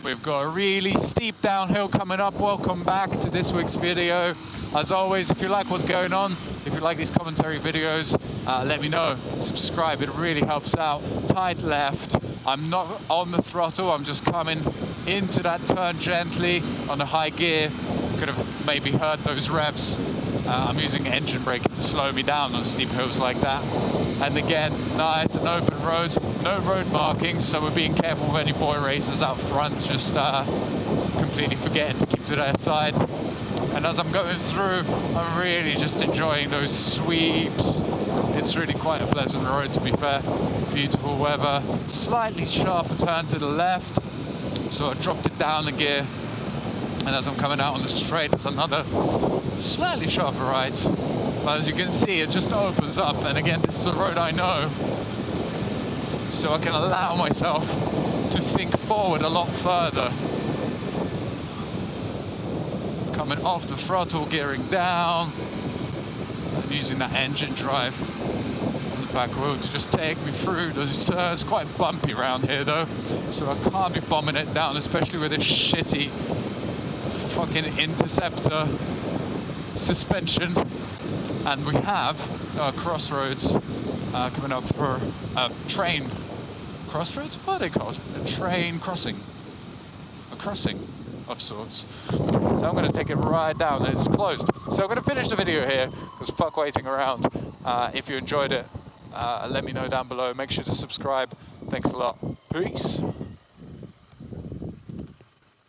We've got a really steep downhill coming up. Welcome back to this week's video. As always, if you like what's going on, if you like these commentary videos, let me know. Subscribe, it really helps out. Tight left. I'm not on the throttle, I'm just coming into that turn gently on a high gear. Could have maybe heard those revs. I'm using engine braking to slow me down on steep hills like that. And again, nice and open roads, no road markings, so we're being careful with any boy racers out front, just completely forgetting to keep to their side. And as I'm going through, I'm really just enjoying those sweeps. It's really quite a pleasant road, to be fair. Beautiful weather, slightly sharper turn to the left, so I dropped it down a gear. And as I'm coming out on the straight, there's another slightly sharper right. But as you can see, it just opens up. And again, this is a road I know, so I can allow myself to think forward a lot further. Coming off the throttle, gearing down, and using that engine drive on the back wheel to just take me through those turns. It's quite bumpy around here though, so I can't be bombing it down, especially with this shitty fucking Interceptor suspension. And we have crossroads coming up for a train crossroads. What are they called? A train crossing, a crossing of sorts. So I'm going to take it right down, and it's closed. So I'm going to finish the video here because fuck waiting around. If you enjoyed it, let me know down below. Make sure to subscribe. Thanks a lot. Peace.